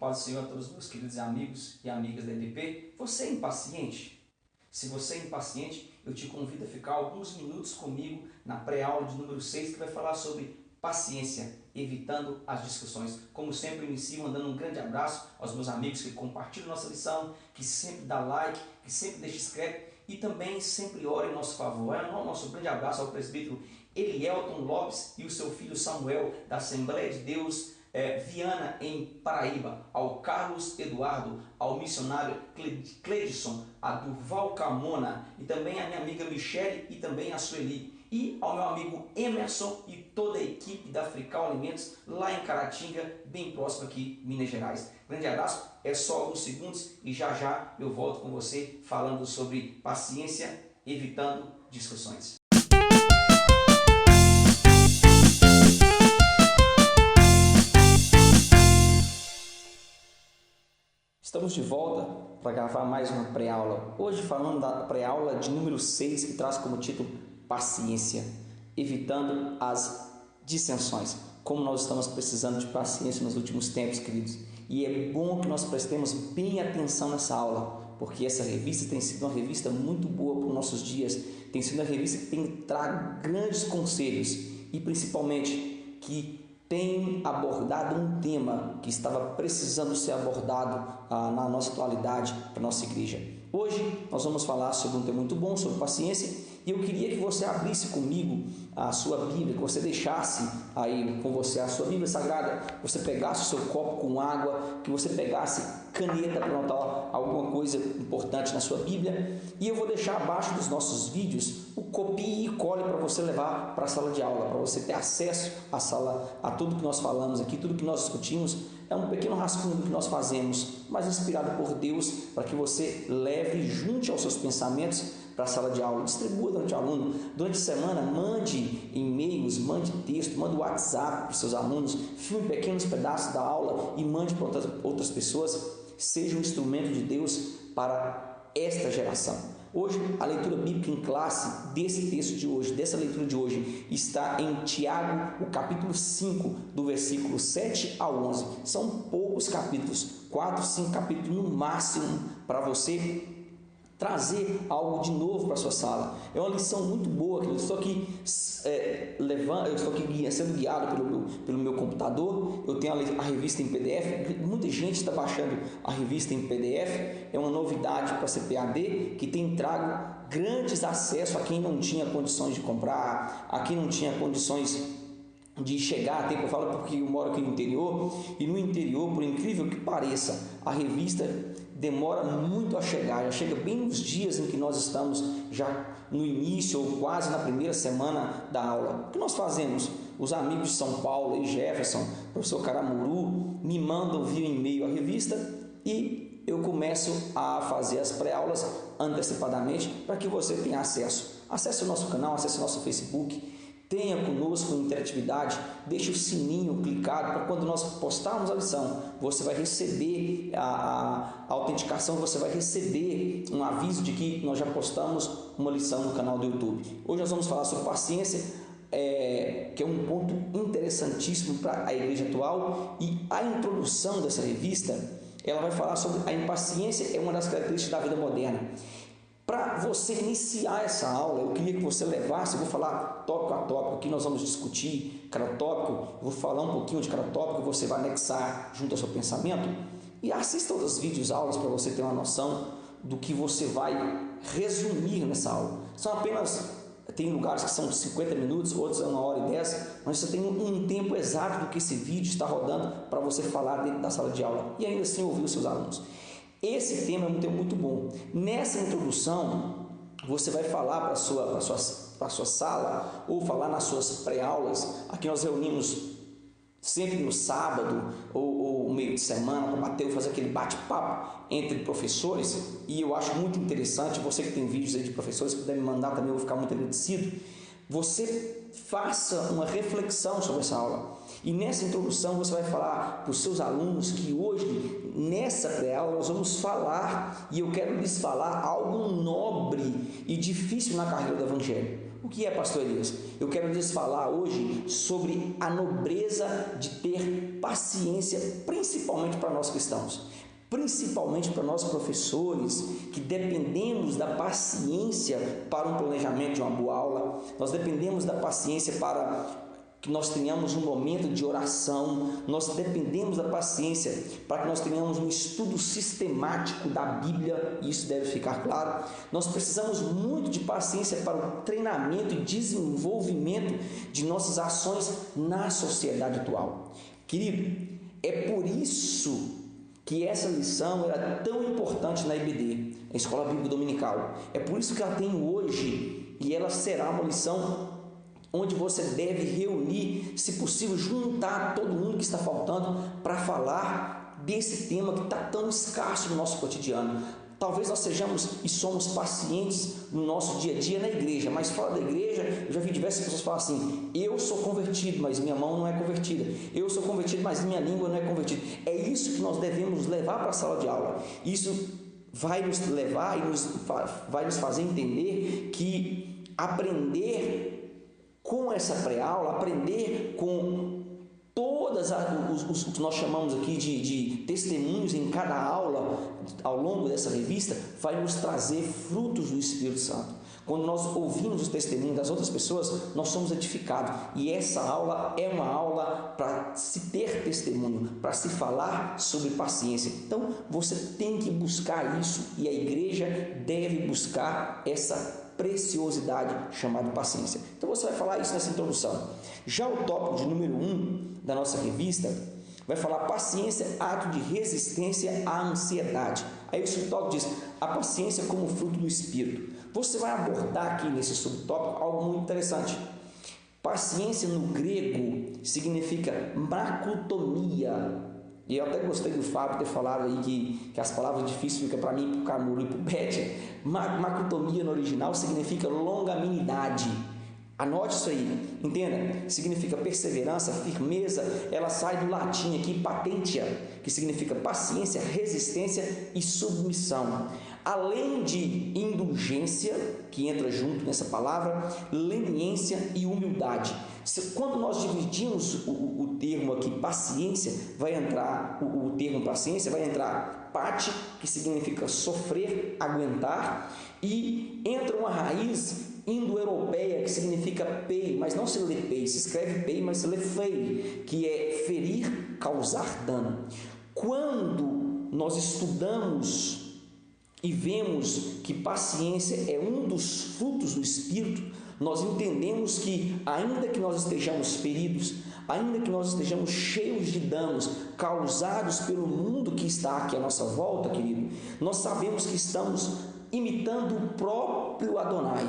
paz do Senhor a todos os meus queridos amigos e amigas da EBP. Você é impaciente? Se você é impaciente, eu te convido a ficar alguns minutos comigo na pré-aula de número 6, que vai falar sobre paciência, evitando as discussões. Como sempre, eu inicio mandando um grande abraço aos meus amigos que compartilham nossa lição, que sempre dá like, que sempre deixa inscrito e também sempre ora em nosso favor. Nosso grande abraço ao presbítero Elielton Lopes e o seu filho Samuel, da Assembleia de Deus Viana, em Paraíba, ao Carlos Eduardo, ao missionário Cledson, a Durval Camona e também a minha amiga Michele e também a Sueli, e ao meu amigo Emerson e toda a equipe da Frical Alimentos lá em Caratinga, bem próximo aqui, Minas Gerais. Grande abraço, é só alguns segundos e já já eu volto com você falando sobre paciência, evitando discussões. Estamos de volta para gravar mais uma pré-aula. Hoje falando da pré-aula de número 6, que traz como título Paciência, evitando as dissensões. Como nós estamos precisando de paciência nos últimos tempos, queridos. E é bom que nós prestemos bem atenção nessa aula, porque essa revista tem sido uma revista muito boa para os nossos dias. Tem sido uma revista que tem trago grandes conselhos e principalmente que tem abordado um tema que estava precisando ser abordado na nossa atualidade, para a nossa igreja. Hoje nós vamos falar sobre um tema muito bom, sobre paciência, e eu queria que você abrisse comigo a sua Bíblia, que você deixasse aí com você a sua Bíblia Sagrada, que você pegasse o seu copo com água, que você pegasse caneta para anotar alguma coisa importante na sua Bíblia, e eu vou deixar abaixo dos nossos vídeos o copie e cole para você levar para a sala de aula, para você ter acesso à sala, a tudo que nós falamos aqui, tudo que nós discutimos. É um pequeno rascunho do que nós fazemos, mas inspirado por Deus, para que você leve junto aos seus pensamentos para a sala de aula. Distribua durante o aluno. Durante a semana, mande e-mails, mande texto, mande WhatsApp para os seus alunos, filme pequenos pedaços da aula e mande para outras pessoas. Seja um instrumento de Deus para esta geração. Hoje, a leitura bíblica em classe desse texto de hoje, dessa leitura de hoje, está em Tiago, o capítulo 5, do versículo 7 ao 11. São poucos capítulos, 4, 5 capítulos no máximo, para você trazer algo de novo para a sua sala. É uma lição muito boa, que eu estou aqui sendo guiado pelo meu computador. Eu tenho a revista em PDF, muita gente está baixando a revista em PDF, é uma novidade para a CPAD, que tem trago grandes acessos a quem não tinha condições de comprar, a quem não tinha condições de chegar a tempo. Eu falo porque eu moro aqui no interior, e no interior, por incrível que pareça, a revista demora muito a chegar, já chega bem nos dias em que nós estamos já no início ou quase na primeira semana da aula. O que nós fazemos? Os amigos de São Paulo e Jefferson, professor Caramuru, me mandam via e-mail a revista e eu começo a fazer as pré-aulas antecipadamente para que você tenha acesso. Acesse o nosso canal, acesse o nosso Facebook, tenha conosco interatividade, deixe o sininho clicado para quando nós postarmos a lição, você vai receber a autenticação, você vai receber um aviso de que nós já postamos uma lição no canal do YouTube. Hoje nós vamos falar sobre paciência, que é um ponto interessantíssimo para a igreja atual, e a introdução dessa revista, ela vai falar sobre a impaciência, é uma das características da vida moderna. Para você iniciar essa aula, eu queria que você levasse, eu vou falar tópico a tópico, aqui nós vamos discutir cada tópico, eu vou falar um pouquinho de cada tópico, você vai anexar junto ao seu pensamento, e assista outros vídeos, aulas, para você ter uma noção do que você vai resumir nessa aula. São apenas, tem lugares que são 50 minutos, outros é 1h10, mas você tem um tempo exato do que esse vídeo está rodando para você falar dentro da sala de aula, e ainda assim ouvir os seus alunos. Esse tema é um tema muito bom. Nessa introdução, você vai falar para a sua sala, ou falar nas suas pré-aulas. Aqui nós reunimos sempre no sábado ou meio de semana para bater, fazer aquele bate-papo entre professores, e eu acho muito interessante. Você que tem vídeos aí de professores, puder me mandar também, eu vou ficar muito agradecido. Você faça uma reflexão sobre essa aula. E nessa introdução você vai falar para os seus alunos que hoje, nessa pré-aula, nós vamos falar, e eu quero lhes falar algo nobre e difícil na carreira do Evangelho. O que é, pastor Elias? Eu quero lhes falar hoje sobre a nobreza de ter paciência, principalmente para nós cristãos, principalmente para nós professores, que dependemos da paciência para um planejamento de uma boa aula, nós dependemos da paciência para que nós tenhamos um momento de oração, nós dependemos da paciência para que nós tenhamos um estudo sistemático da Bíblia, e isso deve ficar claro. Nós precisamos muito de paciência para o treinamento e desenvolvimento de nossas ações na sociedade atual. Querido, é por isso que essa lição era tão importante na EBD, a Escola Bíblica Dominical. É por isso que ela tem hoje, e ela será uma lição onde você deve reunir, se possível, juntar todo mundo que está faltando para falar desse tema que está tão escasso no nosso cotidiano. Talvez nós sejamos e somos pacientes no nosso dia a dia na igreja, mas fora da igreja, eu já vi diversas pessoas falar assim: eu sou convertido, mas minha mão não é convertida. Eu sou convertido, mas minha língua não é convertida. É isso que nós devemos levar para a sala de aula. Isso vai nos levar e vai nos fazer entender que aprender com essa pré-aula, aprender com todas os que nós chamamos aqui de testemunhos em cada aula ao longo dessa revista, vai nos trazer frutos do Espírito Santo. Quando nós ouvimos os testemunhos das outras pessoas, nós somos edificados, e essa aula é uma aula para se ter testemunho, para se falar sobre paciência. Então você tem que buscar isso, e a igreja deve buscar essa preciosidade chamada paciência. Então você vai falar isso nessa introdução. Já o tópico de número 1 da nossa revista vai falar paciência, ato de resistência à ansiedade. Aí o subtópico diz a paciência como fruto do Espírito. Você vai abordar aqui nesse subtópico algo muito interessante. Paciência no grego significa macutomia. E eu até gostei do Fábio ter falado aí que as palavras difíceis ficam para mim, para o Camilo e para o Beth. Macutomia no original significa longanimidade. Anote isso aí, entenda? Significa perseverança, firmeza. Ela sai do latim aqui, patentia, que significa paciência, resistência e submissão. Além de indulgência, que entra junto nessa palavra, leniência e humildade. Quando nós dividimos o termo aqui, paciência, vai entrar o termo paciência, vai entrar pati, que significa sofrer, aguentar, e entra uma raiz indo-europeia, que significa pei, mas não se lê pei, se escreve pei, mas se lê fei, que é ferir, causar dano. Quando nós estudamos e vemos que paciência é um dos frutos do Espírito, nós entendemos que, ainda que nós estejamos feridos, ainda que nós estejamos cheios de danos causados pelo mundo que está aqui à nossa volta, querido, nós sabemos que estamos imitando o próprio Adonai,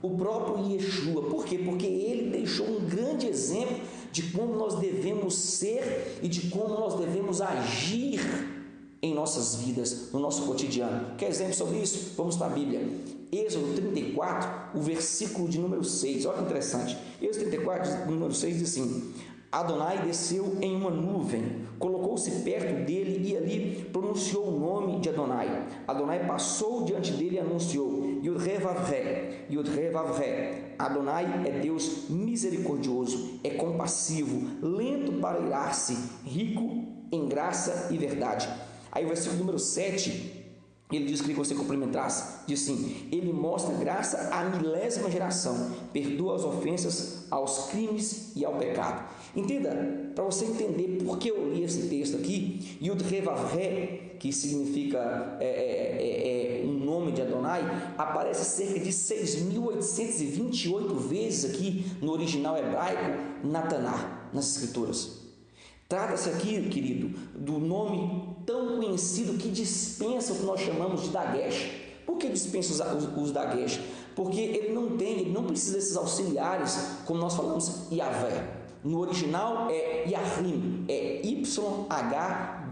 o próprio Yeshua. Por quê? Porque ele deixou um grande exemplo de como nós devemos ser e de como nós devemos agir em nossas vidas, no nosso cotidiano. Quer exemplo sobre isso? Vamos para a Bíblia. Êxodo 34, o versículo de número 6. Olha que interessante. Êxodo 34, número 6 diz assim: Adonai desceu em uma nuvem, colocou-se perto dele e ali pronunciou o nome de Adonai. Adonai passou diante dele e anunciou: Yud-He-Vav-He, Yud-He-Vav-He. Adonai é Deus misericordioso, é compassivo, lento para irar-se, rico em graça e verdade. Aí o versículo número 7, ele diz que você cumprimentasse, diz assim: ele mostra graça à 10ª geração, perdoa as ofensas, aos crimes e ao pecado. Entenda, para você entender por que eu li esse texto aqui, Yud-He-Vav-He, que significa um nome de Adonai, aparece cerca de 6.828 vezes aqui no original hebraico, na Taná, nas Escrituras. Trata-se aqui, querido, do nome tão conhecido que dispensa o que nós chamamos de Dagesh. Por que dispensa os Dagesh? Porque ele não precisa desses auxiliares, como nós falamos, Yahvé. No original é Yahrim, é YHWH.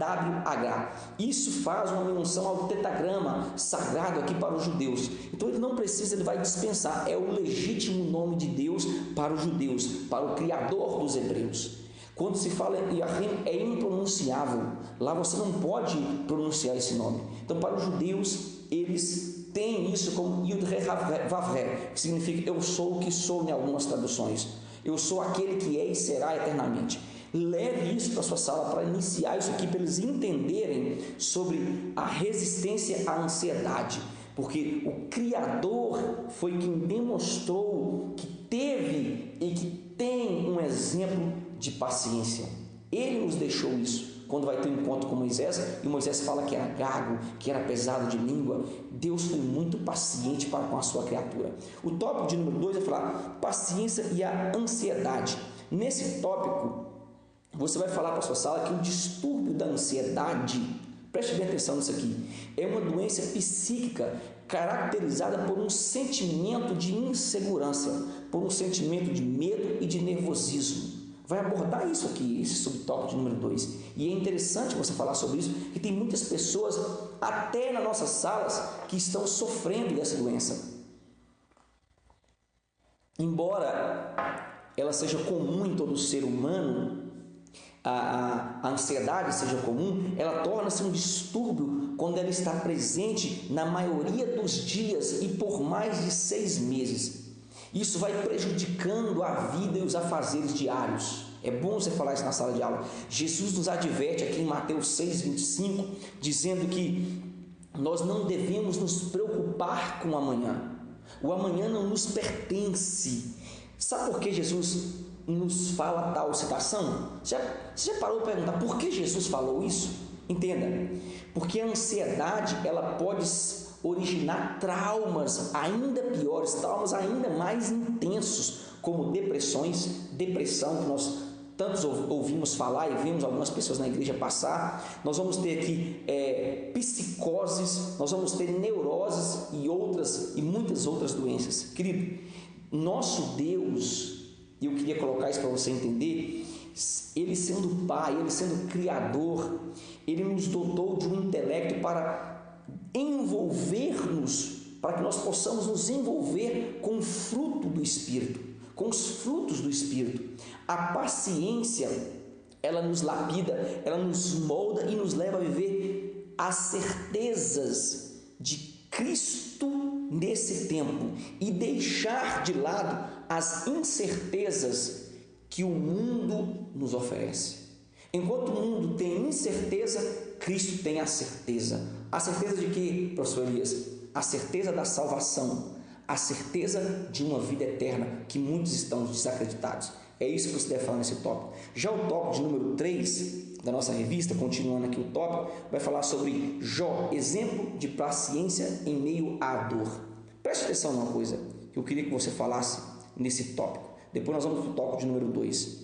Isso faz uma menção ao tetagrama sagrado aqui para os judeus. Então ele não precisa, ele vai dispensar. É o legítimo nome de Deus para os judeus, para o Criador dos hebreus. Quando se fala em Yahrim, é impronunciável. Lá você não pode pronunciar esse nome. Então, para os judeus, eles têm isso como Yud Re Vav Re, que significa eu sou o que sou em algumas traduções. Eu sou aquele que é e será eternamente. Leve isso para a sua sala para iniciar isso aqui, para eles entenderem sobre a resistência à ansiedade. Porque o Criador foi quem demonstrou que teve e que tem um exemplo de paciência. Ele nos deixou isso. Quando vai ter um encontro com Moisés, e Moisés fala que era gago, que era pesado de língua, Deus foi muito paciente para com a sua criatura. O tópico de número 2 é falar paciência e a ansiedade. Nesse tópico, você vai falar para a sua sala que o distúrbio da ansiedade, preste bem atenção nisso aqui, é uma doença psíquica caracterizada por um sentimento de insegurança, por um sentimento de medo e de nervosismo. Vai abordar isso aqui, esse subtópico de número 2. E é interessante você falar sobre isso, que tem muitas pessoas, até nas nossas salas, que estão sofrendo dessa doença. Embora ela seja comum em todo ser humano, a ansiedade seja comum, ela torna-se um distúrbio quando ela está presente na maioria dos dias e por mais de 6 meses. Isso vai prejudicando a vida e os afazeres diários. É bom você falar isso na sala de aula. Jesus nos adverte aqui em Mateus 6,25, dizendo que nós não devemos nos preocupar com o amanhã. O amanhã não nos pertence. Sabe por que Jesus nos fala tal citação? Você já parou para perguntar por que Jesus falou isso? Entenda, porque a ansiedade ela pode originar traumas ainda piores, traumas ainda mais intensos, como depressão, que nós tantos ouvimos falar e vemos algumas pessoas na igreja passar. Nós vamos ter aqui psicoses, nós vamos ter neuroses e muitas outras doenças. Querido, nosso Deus, e eu queria colocar isso para você entender, Ele sendo Pai, Ele sendo Criador, Ele nos dotou de um intelecto para envolver-nos, para que nós possamos nos envolver com o fruto do Espírito, com os frutos do Espírito. A paciência, ela nos lapida, ela nos molda e nos leva a viver as certezas de Cristo nesse tempo e deixar de lado as incertezas que o mundo nos oferece. Enquanto o mundo tem incerteza, Cristo tem a certeza. A certeza de quê, professor Elias? A certeza da salvação, a certeza de uma vida eterna, que muitos estão desacreditados. É isso que você deve falar nesse tópico. Já o tópico de número 3 da nossa revista, continuando aqui o tópico, vai falar sobre Jó, exemplo de paciência em meio à dor. Preste atenção numa coisa que eu queria que você falasse nesse tópico. Depois nós vamos para o tópico de número 2.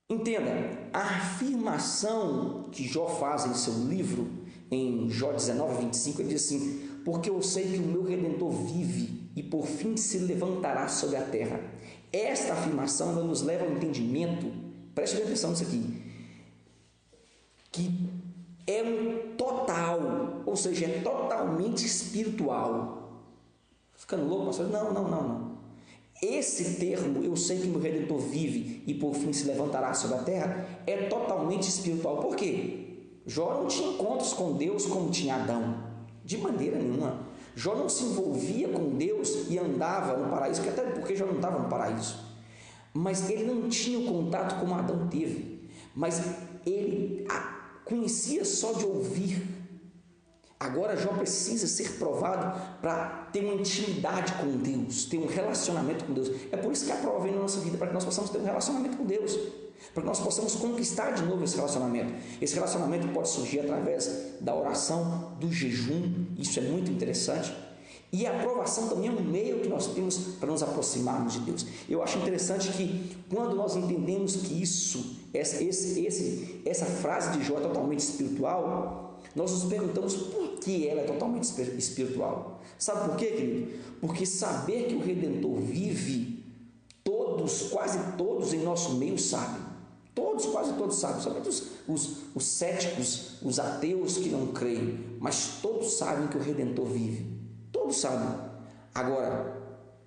Entenda, a afirmação que Jó faz em seu livro, em Jó 19:25, ele diz assim: porque eu sei que o meu Redentor vive e por fim se levantará sobre a terra. Esta afirmação nos leva ao entendimento, preste atenção nisso aqui, que é um total, ou seja, é totalmente espiritual. Ficando louco, pastor? Não. Esse termo, eu sei que meu Redentor vive e por fim se levantará sobre a terra, é totalmente espiritual. Por quê? Jó não tinha encontros com Deus como tinha Adão, de maneira nenhuma. Jó não se envolvia com Deus e andava no paraíso, até porque Jó não estava no paraíso. Mas ele não tinha o contato como Adão teve, mas ele conhecia só de ouvir. Agora Jó precisa ser provado para ter uma intimidade com Deus, ter um relacionamento com Deus. É por isso que a prova vem na nossa vida, para que nós possamos ter um relacionamento com Deus, para que nós possamos conquistar de novo esse relacionamento. Esse relacionamento pode surgir através da oração, do jejum, isso é muito interessante. E a aprovação também é um meio que nós temos para nos aproximarmos de Deus. Eu acho interessante que quando nós entendemos que essa frase de Jó é totalmente espiritual, nós nos perguntamos por que ela é totalmente espiritual. Sabe por quê, querido? Porque saber que o Redentor vive, quase todos em nosso meio sabem. Quase todos sabem, somente os céticos, os ateus que não creem, mas todos sabem que o Redentor vive. Todos sabem. Agora,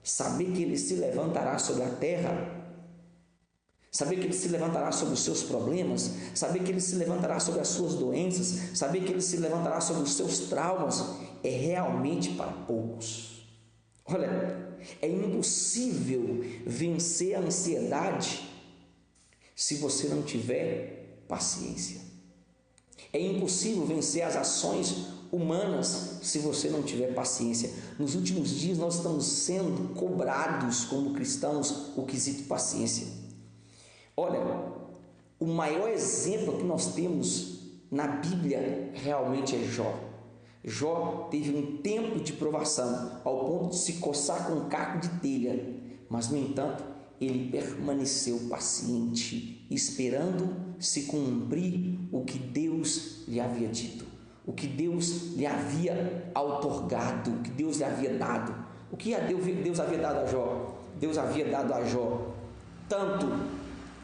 saber que Ele se levantará sobre a terra, saber que Ele se levantará sobre os seus problemas, saber que Ele se levantará sobre as suas doenças, saber que Ele se levantará sobre os seus traumas, é realmente para poucos. Olha, é impossível vencer a ansiedade se você não tiver paciência. É impossível vencer as ações humanas se você não tiver paciência. Nos últimos dias nós estamos sendo cobrados como cristãos o quesito paciência. Olha, o maior exemplo que nós temos na Bíblia realmente é Jó. Jó teve um tempo de provação ao ponto de se coçar com um caco de telha, mas no entanto ele permaneceu paciente, esperando se cumprir o que Deus lhe havia dito, o que Deus lhe havia outorgado, o que Deus lhe havia dado. O que Deus havia dado a Jó? Deus havia dado a Jó tanto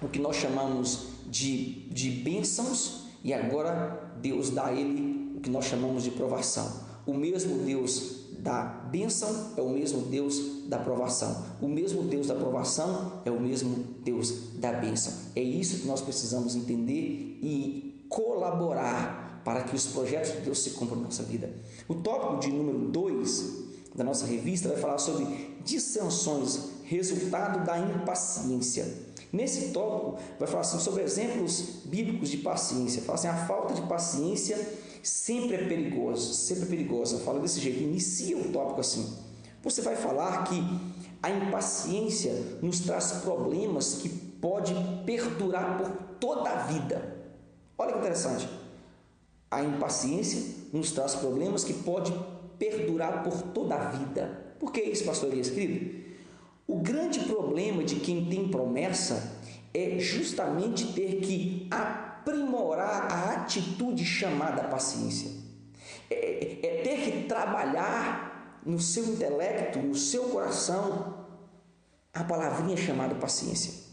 o que nós chamamos de bênçãos, e agora Deus dá a ele o que nós chamamos de provação. O mesmo Deus da bênção é o mesmo Deus da provação. O mesmo Deus da provação é o mesmo Deus da bênção. É isso que nós precisamos entender e colaborar para que os projetos de Deus se cumpram na nossa vida. O tópico de número 2 da nossa revista vai falar sobre dissensões, resultado da impaciência. Nesse tópico vai falar assim, sobre exemplos bíblicos de paciência. Fala assim, a falta de paciência sempre é perigosa. Fala desse jeito, inicia o tópico assim. Você vai falar que a impaciência nos traz problemas que pode perdurar por toda a vida. Olha que interessante. A impaciência nos traz problemas que pode perdurar por toda a vida. Por que isso, pastor Elias, querido? O grande problema de quem tem promessa é justamente ter que aprimorar a atitude chamada paciência. É ter que trabalhar no seu intelecto, no seu coração, a palavrinha chamada paciência.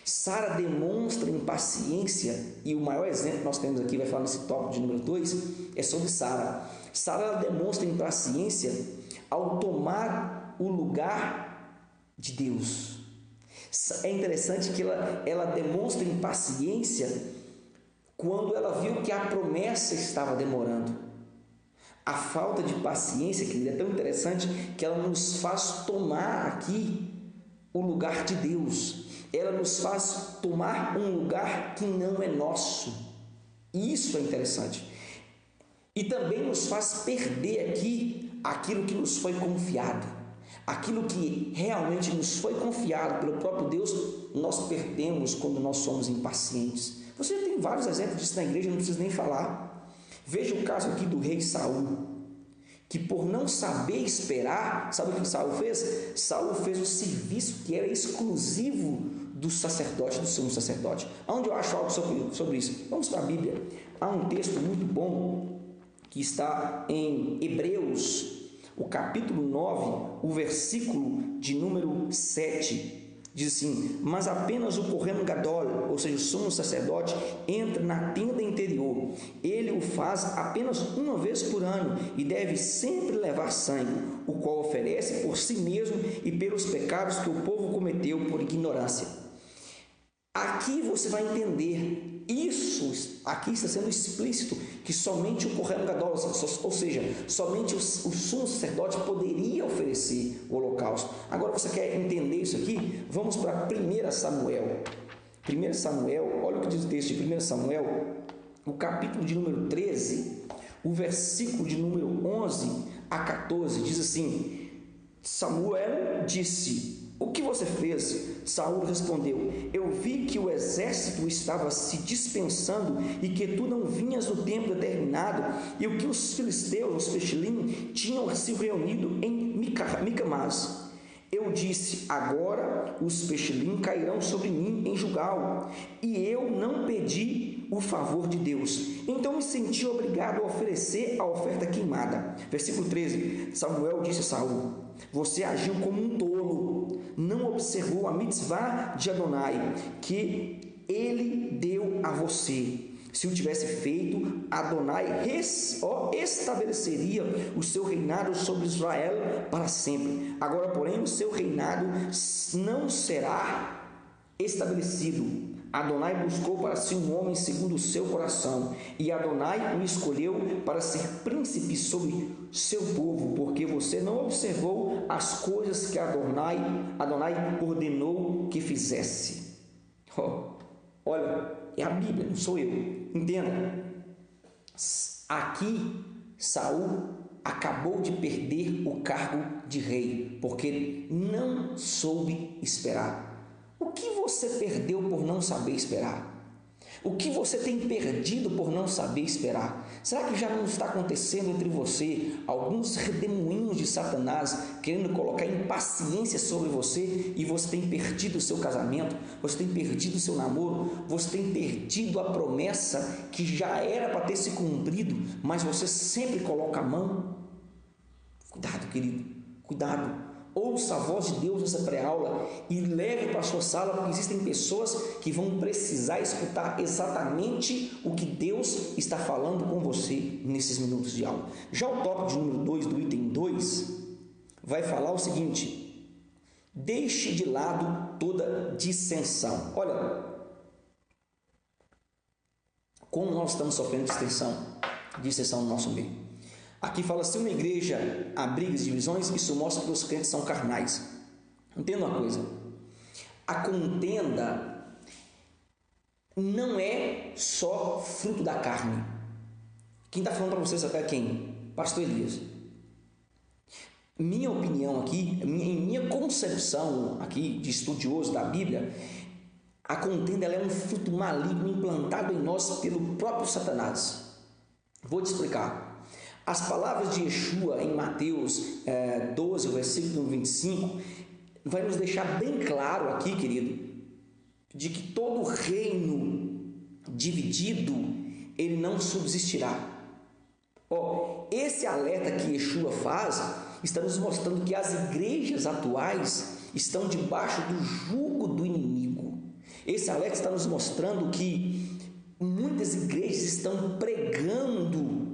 Sara demonstra impaciência, e o maior exemplo que nós temos aqui, vai falar nesse tópico de número 2, é sobre Sara. Sara demonstra impaciência ao tomar o lugar de Deus. É interessante que ela demonstra impaciência quando ela viu que a promessa estava demorando. A falta de paciência, querida, é tão interessante que ela nos faz tomar aqui o lugar de Deus. Ela nos faz tomar um lugar que não é nosso. Isso é interessante. E também nos faz perder aqui aquilo que nos foi confiado. Aquilo que realmente nos foi confiado pelo próprio Deus, nós perdemos quando nós somos impacientes. Você já tem vários exemplos disso na igreja, não precisa nem falar. Veja o caso aqui do rei Saul, que por não saber esperar, sabe o que Saul fez? Saul fez um serviço que era exclusivo do sacerdote, do sumo sacerdote. Onde eu acho algo sobre isso? Vamos para a Bíblia. Há um texto muito bom que está em Hebreus, o capítulo 9, o versículo de número 7, diz assim: mas apenas o Kohen Gadol, ou seja, o sumo sacerdote, entra na tenda interior. Ele o faz apenas uma vez por ano e deve sempre levar sangue, o qual oferece por si mesmo e pelos pecados que o povo cometeu por ignorância. Aqui você vai entender, isso aqui está sendo explícito, que somente o Kohen Gadol, ou seja, somente o sumo sacerdote poderia oferecer o holocausto. Agora você quer entender isso aqui? Vamos para 1 Samuel. 1 Samuel, olha o que diz o texto de 1 Samuel, o capítulo de número 13, o versículo de número 11 a 14, diz assim: Samuel disse: o que você fez? Saul respondeu: eu vi que o exército estava se dispensando e que tu não vinhas no tempo determinado, e o que os filisteus, os Fechilim, tinham se reunido em Micamás. Eu disse: agora os Fechilim cairão sobre mim em Gilgal, e eu não pedi o favor de Deus. Então me senti obrigado a oferecer a oferta queimada. Versículo 13. Samuel disse a Saul: você agiu como um tolo, não observou a mitzvah de Adonai, que ele deu a você. Se o tivesse feito, Adonai estabeleceria o seu reinado sobre Israel para sempre. Agora, porém, o seu reinado não será estabelecido. Adonai buscou para si um homem segundo o seu coração, e Adonai o escolheu para ser príncipe sobre seu povo, porque você não observou as coisas que Adonai ordenou que fizesse. Olha, é a Bíblia, não sou eu. Entenda. Aqui, Saul acabou de perder o cargo de rei, porque não soube esperar. O que você perdeu por não saber esperar? O que você tem perdido por não saber esperar? Será que já não está acontecendo entre você alguns redemoinhos de Satanás querendo colocar impaciência sobre você e você tem perdido o seu casamento, você tem perdido o seu namoro, você tem perdido a promessa que já era para ter se cumprido, mas você sempre coloca a mão? Cuidado, querido, cuidado. Ouça a voz de Deus nessa pré-aula e leve para a sua sala, porque existem pessoas que vão precisar escutar exatamente o que Deus está falando com você nesses minutos de aula. Já o tópico de número 2 do item 2 vai falar o seguinte: deixe de lado toda dissensão. Olha, como nós estamos sofrendo dissensão no nosso meio. Aqui fala, se uma igreja há brigas e divisões, isso mostra que os crentes são carnais. Entenda uma coisa, a contenda não é só fruto da carne. Quem está falando para vocês é quem? Pastor Elias. Minha opinião aqui, em minha concepção aqui de estudioso da Bíblia, a contenda ela é um fruto maligno implantado em nós pelo próprio Satanás. Vou te explicar. As palavras de Yeshua em Mateus 12, versículo 25, vai nos deixar bem claro aqui, querido, de que todo reino dividido, ele não subsistirá. Esse alerta que Yeshua faz, está nos mostrando que as igrejas atuais estão debaixo do jugo do inimigo. Esse alerta está nos mostrando que muitas igrejas estão pregando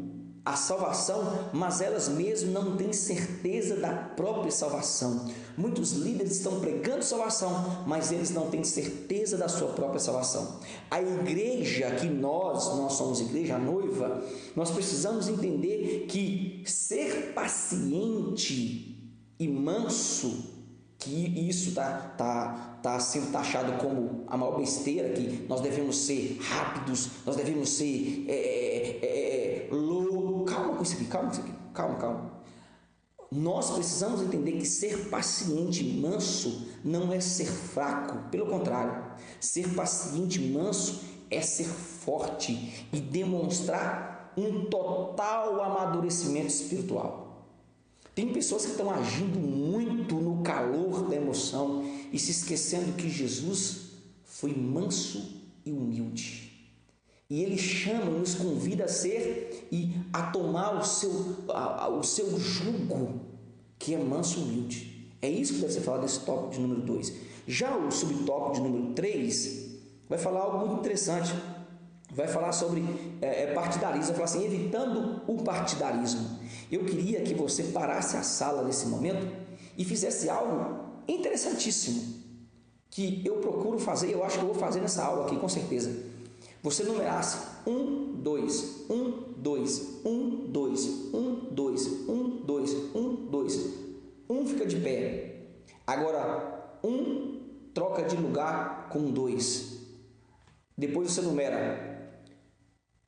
a salvação, mas elas mesmas não têm certeza da própria salvação. Muitos líderes estão pregando salvação, mas eles não têm certeza da sua própria salvação. A igreja que nós somos igreja, a noiva, nós precisamos entender que ser paciente e manso, que isso está sendo taxado como a maior besteira, que nós devemos ser rápidos, nós devemos ser loucos. Calma com isso aqui, calma. Nós precisamos entender que ser paciente e manso não é ser fraco, pelo contrário, ser paciente e manso é ser forte e demonstrar um total amadurecimento espiritual. Tem pessoas que estão agindo muito no calor da emoção e se esquecendo que Jesus foi manso e humilde. E Ele chama, nos convida a ser e a tomar o seu jugo, que é manso e humilde. É isso que deve ser falado nesse tópico de número 2. Já o subtópico de número 3 vai falar algo muito interessante. Vai falar sobre partidarismo, vai falar assim, evitando o partidarismo. Eu queria que você parasse a sala nesse momento e fizesse algo interessantíssimo, que eu procuro fazer, eu acho que eu vou fazer nessa aula aqui, com certeza. Você numerasse 1, 2, 1, 2, 1, 2, 1, 2, 1, 2, 1, 2. 1 fica de pé. Agora, 1 troca de lugar com 2. Depois você numera.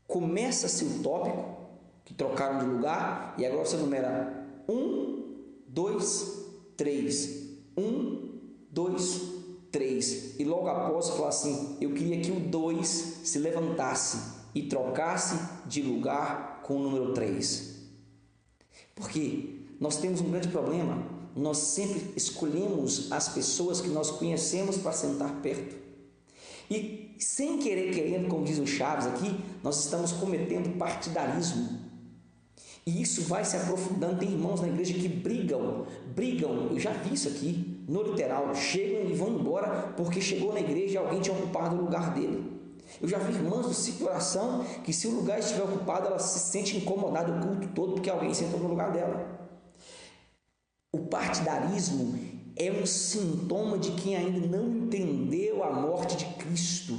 Começa-se o tópico, que trocaram de lugar, e agora você numera 1, 2, 3. 1, 2, 3. E logo após falar assim, eu queria que o 2 se levantasse e trocasse de lugar com o número 3. Porque nós temos um grande problema. Nós sempre escolhemos as pessoas que nós conhecemos para sentar perto. E sem querendo, como diz o Chaves aqui, nós estamos cometendo partidarismo. E isso vai se aprofundando. Tem irmãos na igreja que brigam, eu já vi isso aqui, no literal, chegam e vão embora porque chegou na igreja e alguém tinha ocupado o lugar dele. Eu já vi irmãs do ciclo de oração que, se o lugar estiver ocupado, ela se sente incomodada o culto todo porque alguém sentou no lugar dela. O partidarismo é um sintoma de quem ainda não entendeu a morte de Cristo.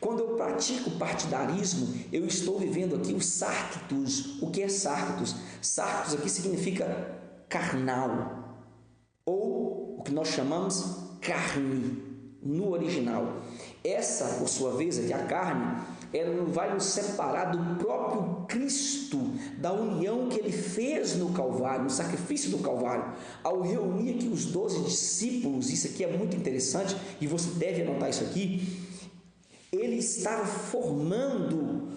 Quando eu pratico partidarismo, eu estou vivendo aqui o sarctus. O que é sarctus? Sarctus aqui significa carnal, ou o que nós chamamos carne, no original. Essa, por sua vez, aqui a carne, ela vai nos separar do próprio Cristo, da união que ele fez no Calvário, no sacrifício do Calvário, ao reunir aqui os 12 discípulos. Isso aqui é muito interessante e você deve anotar isso aqui. Ele estava formando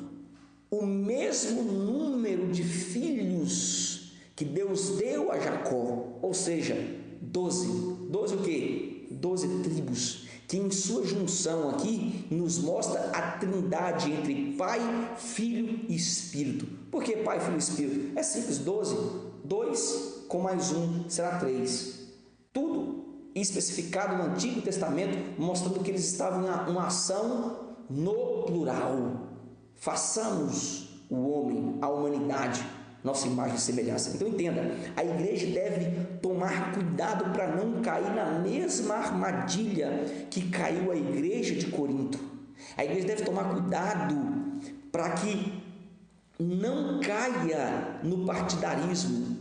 o mesmo número de filhos que Deus deu a Jacó, ou seja, 12. 12 o quê? 12 tribos, que em sua junção aqui nos mostra a trindade entre Pai, Filho e Espírito. Por que Pai, Filho e Espírito? É simples, 12. 2 com mais 1 será 3. Tudo especificado no Antigo Testamento, mostrando que eles estavam em uma ação no plural. Façamos o homem, a humanidade, nossa imagem e semelhança. Então entenda, a igreja deve tomar cuidado para não cair na mesma armadilha que caiu a igreja de Corinto. A igreja deve tomar cuidado para que não caia no partidarismo.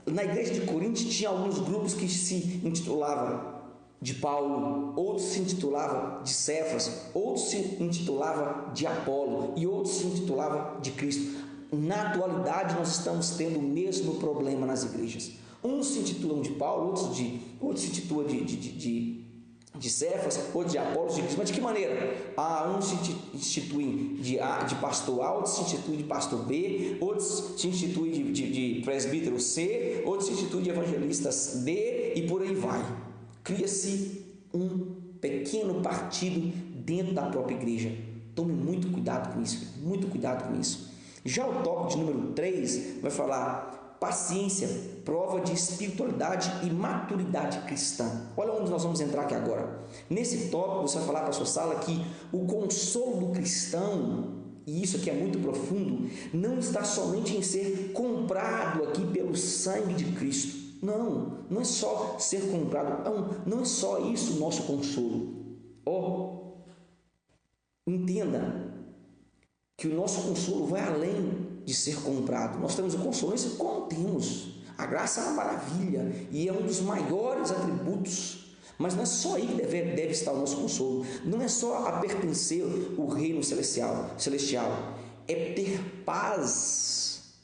Na igreja de Corinto tinha alguns grupos que se intitulavam de Paulo, outros se intitulavam de Cefas, outros se intitulavam de Apolo e outros se intitulavam de Cristo. Na atualidade nós estamos tendo o mesmo problema nas igrejas. Uns se intitulam de Paulo, outros se intitulam de Cefas, outros de Apolo, de Cristo. Mas de que maneira? Uns se instituem de pastor A, outros se instituem de pastor B, outros se instituem de presbítero C, outros se instituem de evangelistas D e por aí vai. Cria-se um pequeno partido dentro da própria igreja. Tome muito cuidado com isso, muito cuidado com isso. Já o tópico de número 3 vai falar paciência, prova de espiritualidade e maturidade cristã. Olha onde nós vamos entrar aqui agora. Nesse tópico você vai falar para a sua sala que o consolo do cristão, e isso aqui é muito profundo, não está somente em ser comprado aqui pelo sangue de Cristo. Não é só ser comprado, não é só isso o nosso consolo. Entenda que o nosso consolo vai além de ser comprado. Nós temos o consolo, isso como temos. A graça é uma maravilha e é um dos maiores atributos, mas não é só aí que deve estar o nosso consolo. Não é só a pertencer ao reino celestial, é ter paz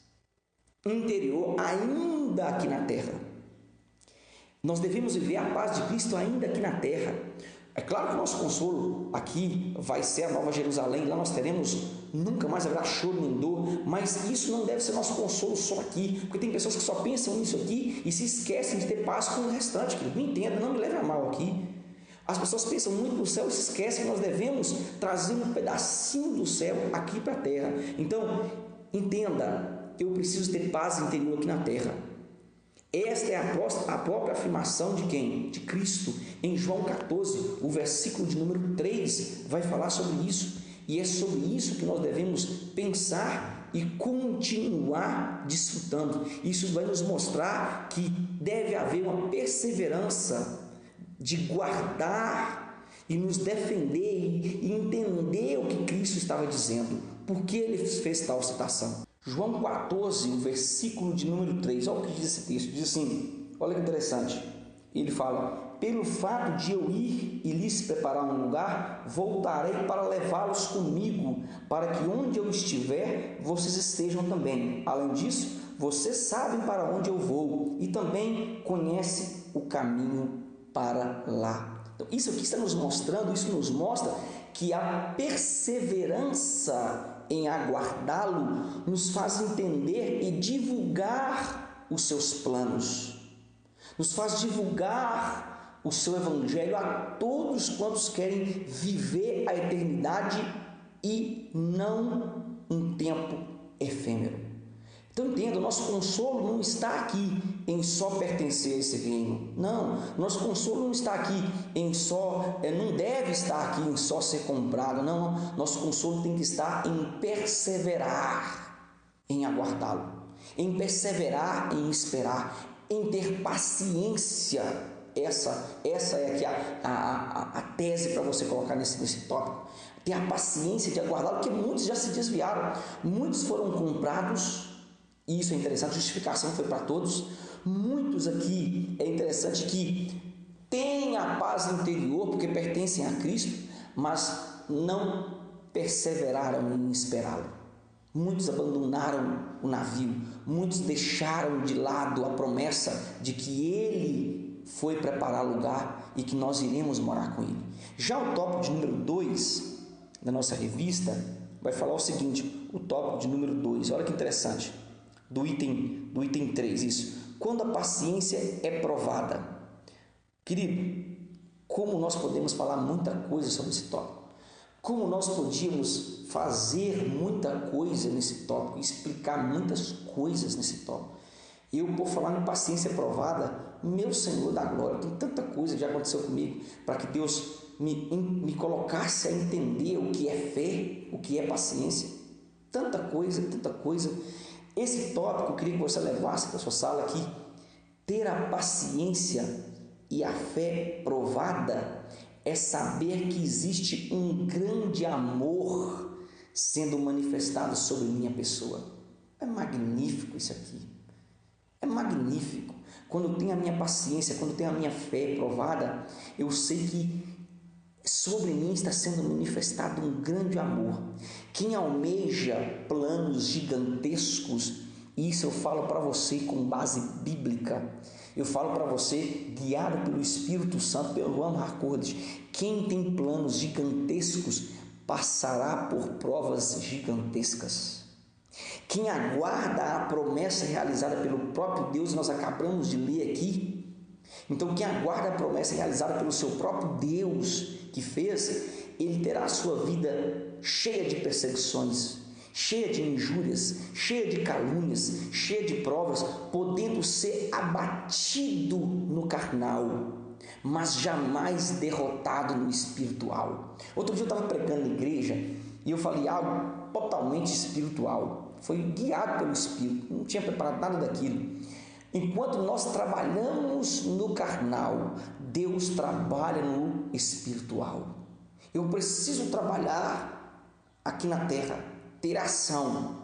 interior ainda aqui na terra. Nós devemos viver a paz de Cristo ainda aqui na terra. É claro que o nosso consolo aqui vai ser a Nova Jerusalém, lá nós teremos, nunca mais haverá choro nem dor, mas isso não deve ser nosso consolo só aqui, porque tem pessoas que só pensam nisso aqui e se esquecem de ter paz com o restante, querido. Não entenda, não me leve a mal aqui. As pessoas pensam muito no céu e se esquecem que nós devemos trazer um pedacinho do céu aqui para a terra. Então, entenda, eu preciso ter paz interior aqui na terra. Esta é a própria afirmação de quem? De Cristo. Em João 14, o versículo de número 3 vai falar sobre isso. E é sobre isso que nós devemos pensar e continuar desfrutando. Isso vai nos mostrar que deve haver uma perseverança de guardar e nos defender e entender o que Cristo estava dizendo. Por que ele fez tal citação? João 14, o versículo de número 3, olha o que diz esse texto, diz assim, olha que interessante, ele fala, pelo fato de eu ir e lhes preparar um lugar, voltarei para levá-los comigo, para que onde eu estiver, vocês estejam também. Além disso, vocês sabem para onde eu vou e também conhecem o caminho para lá. Então, isso aqui está nos mostrando, isso nos mostra que a perseverança em aguardá-lo nos faz entender e divulgar os seus planos, nos faz divulgar o seu evangelho a todos quantos querem viver a eternidade e não um tempo efêmero. Então entenda, o nosso consolo não está aqui em só pertencer a esse reino. Não, nosso consolo não está aqui em só, não deve estar aqui em só ser comprado. Não, nosso consolo tem que estar em perseverar, em aguardá-lo, em perseverar, em esperar, em ter paciência. Essa é aqui a tese para você colocar nesse tópico. ter a paciência de aguardá-lo, porque muitos já se desviaram, muitos foram comprados, e isso é interessante, a justificação foi para todos. Muitos aqui, é interessante que têm a paz interior, porque pertencem a Cristo, mas não perseveraram em esperá-lo. Muitos abandonaram o navio, muitos deixaram de lado a promessa de que Ele foi preparar lugar e que nós iremos morar com Ele. Já o tópico de número 2 da nossa revista vai falar o seguinte, o tópico de número 2, olha que interessante, do item 3, isso. Quando a paciência é provada. Querido, como nós podemos falar muita coisa sobre esse tópico? Como nós podíamos fazer muita coisa nesse tópico, explicar muitas coisas nesse tópico? Eu, por falar em paciência provada, meu Senhor da glória, tem tanta coisa que já aconteceu comigo, para que Deus me colocasse a entender o que é fé, o que é paciência. Tanta coisa, tanta coisa. Esse tópico eu queria que você levasse para a sua sala aqui. Ter a paciência e a fé provada é saber que existe um grande amor sendo manifestado sobre minha pessoa. É magnífico isso aqui. É magnífico. Quando eu tenho a minha paciência, quando eu tenho a minha fé provada, eu sei que sobre mim está sendo manifestado um grande amor. Quem almeja planos gigantescos, isso eu falo para você com base bíblica, eu falo para você guiado pelo Espírito Santo, pelo Juan Harcourt, quem tem planos gigantescos passará por provas gigantescas. Quem aguarda a promessa realizada pelo próprio Deus, nós acabamos de ler aqui. Então, quem aguarda a promessa realizada pelo seu próprio Deus que fez, ele terá a sua vida cheia de perseguições, cheia de injúrias, cheia de calúnias, cheia de provas, podendo ser abatido no carnal, mas jamais derrotado no espiritual. Outro dia eu estava pregando na igreja e eu falei algo totalmente espiritual. Foi guiado pelo Espírito, não tinha preparado nada daquilo. Enquanto nós trabalhamos no carnal, Deus trabalha no espiritual. Eu preciso trabalhar aqui na terra, ter ação.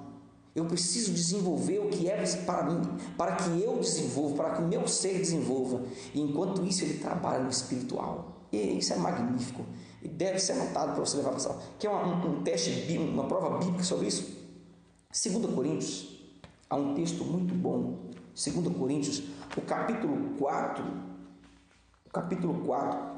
Eu preciso desenvolver o que é para mim, para que eu desenvolva, para que o meu ser desenvolva. E enquanto isso, ele trabalha no espiritual. E isso é magnífico. E deve ser anotado para você levar para a sala. Quer um teste, uma prova bíblica sobre isso? 2 Coríntios, há um texto muito bom. 2 Coríntios, o capítulo 4,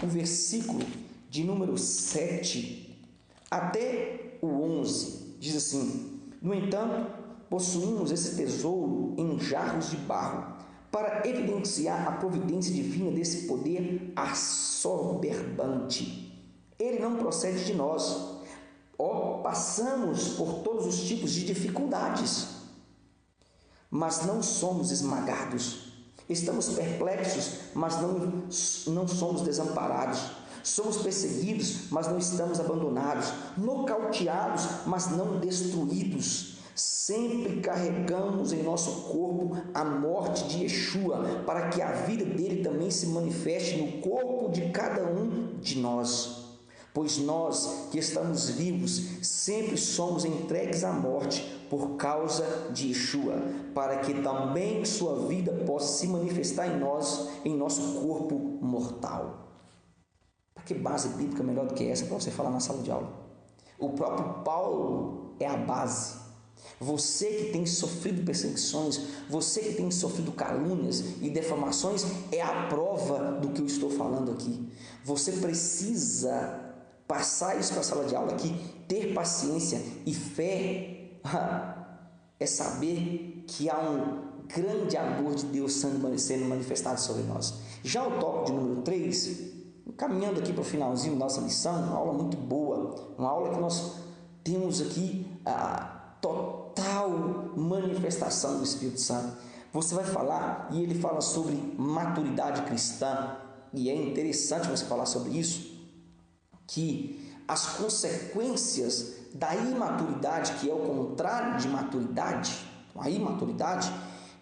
o versículo de número 7 até o 11, diz assim: no entanto, possuímos esse tesouro em jarros de barro, para evidenciar a providência divina desse poder assoberbante. Ele não procede de nós. Passamos por todos os tipos de dificuldades, mas não somos esmagados. Estamos perplexos, mas não somos desamparados. Somos perseguidos, mas não estamos abandonados. Nocauteados, mas não destruídos. Sempre carregamos em nosso corpo a morte de Yeshua, para que a vida dele também se manifeste no corpo de cada um de nós. Pois nós que estamos vivos sempre somos entregues à morte por causa de Yeshua, para que também sua vida possa se manifestar em nós, em nosso corpo mortal. Para que base bíblica melhor do que essa para você falar na sala de aula? O próprio Paulo é a base. Você que tem sofrido perseguições, você que tem sofrido calúnias e defamações, é a prova do que eu estou falando aqui. Você precisa passar isso para a sala de aula aqui, ter paciência e fé, é saber que há um grande amor de Deus sendo manifestado sobre nós. Já o tópico de número 3, caminhando aqui para o finalzinho da nossa lição, uma aula muito boa, uma aula que nós temos aqui a total manifestação do Espírito Santo. Você vai falar, e ele fala sobre maturidade cristã, e é interessante você falar sobre isso, que as consequências da imaturidade, que é o contrário de maturidade, a imaturidade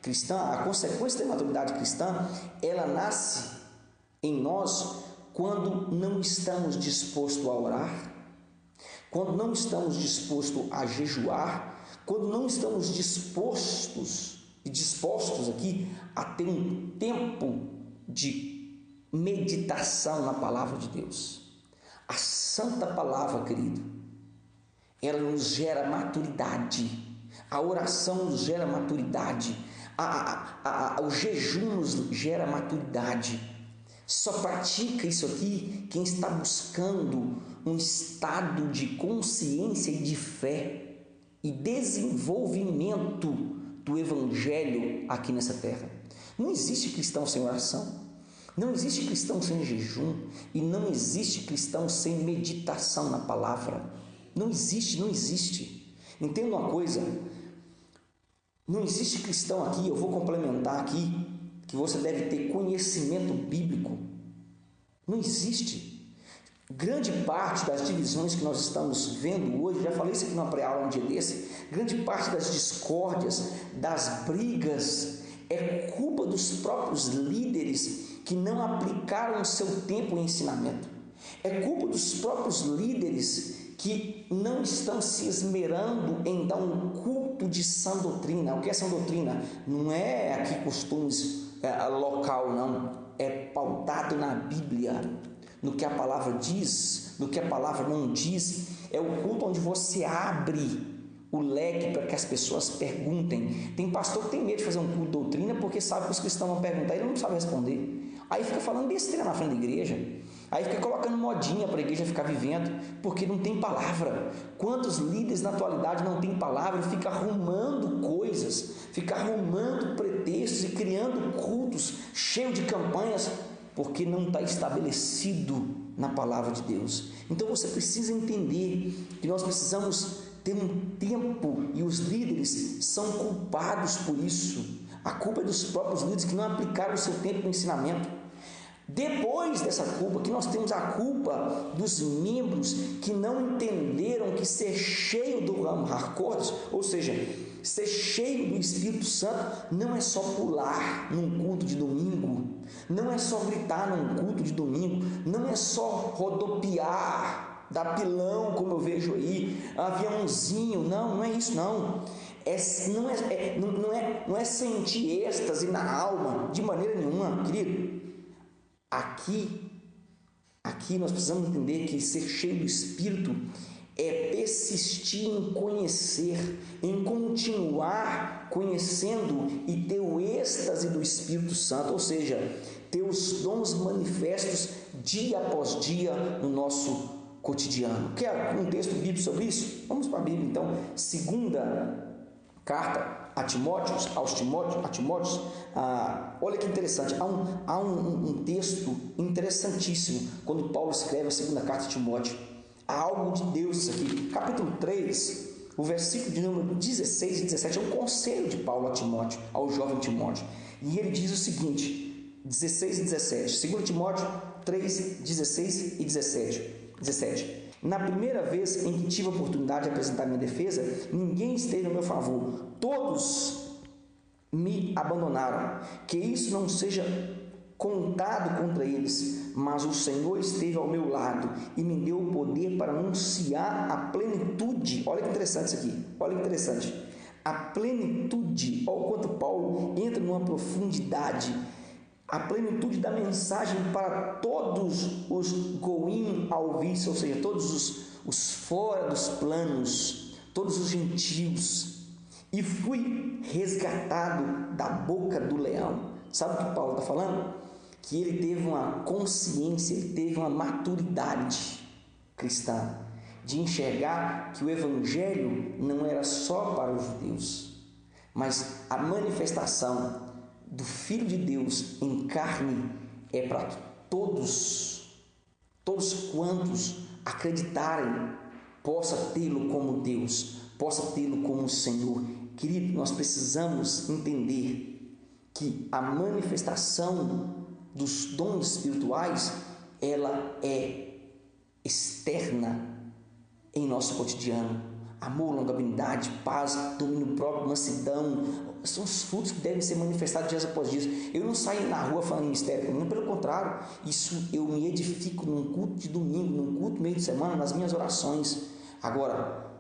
cristã, a consequência da imaturidade cristã, ela nasce em nós quando não estamos dispostos a orar, quando não estamos dispostos a jejuar, quando não estamos dispostos aqui a ter um tempo de meditação na palavra de Deus. A santa palavra, querido, ela nos gera maturidade. A oração nos gera maturidade. O jejum nos gera maturidade. Só pratica isso aqui quem está buscando um estado de consciência e de fé e desenvolvimento do Evangelho aqui nessa terra. Não existe cristão sem oração, não existe cristão sem jejum e não existe cristão sem meditação na palavra. Não existe. Entenda uma coisa, não existe cristão aqui, eu vou complementar aqui, que você deve ter conhecimento bíblico. Não existe. Grande parte das divisões que nós estamos vendo hoje, já falei isso aqui numa pré-aula um dia desse, grande parte das discórdias, das brigas, é culpa dos próprios líderes que não aplicaram o seu tempo em ensinamento. É culpa dos próprios líderes que não estão se esmerando em dar um culto de sã doutrina. O que é sã doutrina? Não é aqui costumes local, não. É pautado na Bíblia, no que a palavra diz, no que a palavra não diz. É o culto onde você abre o leque para que as pessoas perguntem. Tem pastor que tem medo de fazer um culto de doutrina porque sabe que os cristãos vão perguntar e ele não sabe responder. Aí fica falando besteira na frente da igreja. Aí fica colocando modinha para a igreja ficar vivendo, porque não tem palavra. Quantos líderes na atualidade não têm palavra? Fica arrumando coisas, fica arrumando pretextos e criando cultos cheios de campanhas, porque não está estabelecido na palavra de Deus. Então você precisa entender que nós precisamos ter um tempo, e os líderes são culpados por isso. A culpa é dos próprios líderes que não aplicaram o seu tempo no ensinamento. Depois dessa culpa, que nós temos a culpa dos membros que não entenderam que ser cheio do Harcourts, ou seja, ser cheio do Espírito Santo, não é só pular num culto de domingo, não é só gritar num culto de domingo, não é só rodopiar, dar pilão, como eu vejo aí, aviãozinho, não é isso não. Não é sentir êxtase na alma, de maneira nenhuma, querido. Aqui nós precisamos entender que ser cheio do Espírito é persistir em conhecer, em continuar conhecendo e ter o êxtase do Espírito Santo, ou seja, ter os dons manifestos dia após dia no nosso cotidiano. Quer um texto bíblico sobre isso? Vamos para a Bíblia então. Segunda carta a Timóteos, olha que interessante, há um texto interessantíssimo quando Paulo escreve a segunda carta a Timóteo. Há algo de Deus isso aqui. Capítulo 3, o versículo de número 16 e 17 é um conselho de Paulo a Timóteo, ao jovem Timóteo. E ele diz o seguinte, 16 e 17, 2 Timóteo 3, 16 e 17. Na primeira vez em que tive a oportunidade de apresentar minha defesa, ninguém esteve a meu favor. Todos me abandonaram. Que isso não seja contado contra eles, mas o Senhor esteve ao meu lado e me deu o poder para anunciar a plenitude. Olha que interessante isso aqui. Olha que interessante. A plenitude. Olha o quanto Paulo entra numa profundidade. A plenitude da mensagem para todos os goim alvis, ou seja, todos os fora dos planos, todos os gentios, e fui resgatado da boca do leão. Sabe o que Paulo está falando? Que ele teve uma consciência, ele teve uma maturidade cristã, de enxergar que o Evangelho não era só para os judeus, mas a manifestação do Filho de Deus em carne é para todos quantos acreditarem, possa tê-lo como Deus, possa tê-lo como Senhor. Querido, nós precisamos entender que a manifestação dos dons espirituais, ela é externa em nosso cotidiano. Amor, longanimidade, paz, domínio próprio, mansidão, são os frutos que devem ser manifestados dias após dias. Eu não saio na rua falando mistério, não, pelo contrário, isso eu me edifico num culto de domingo, num culto meio de semana, nas minhas orações. Agora,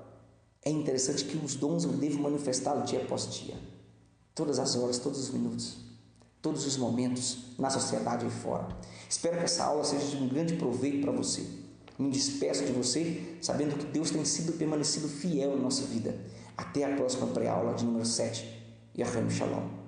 é interessante que os dons eu devo manifestá-los dia após dia, todas as horas, todos os minutos, todos os momentos, na sociedade e fora. Espero que essa aula seja de um grande proveito para você. Me despeço de você, sabendo que Deus tem permanecido fiel em nossa vida. Até a próxima pré-aula de número 7. Yahweh Shalom.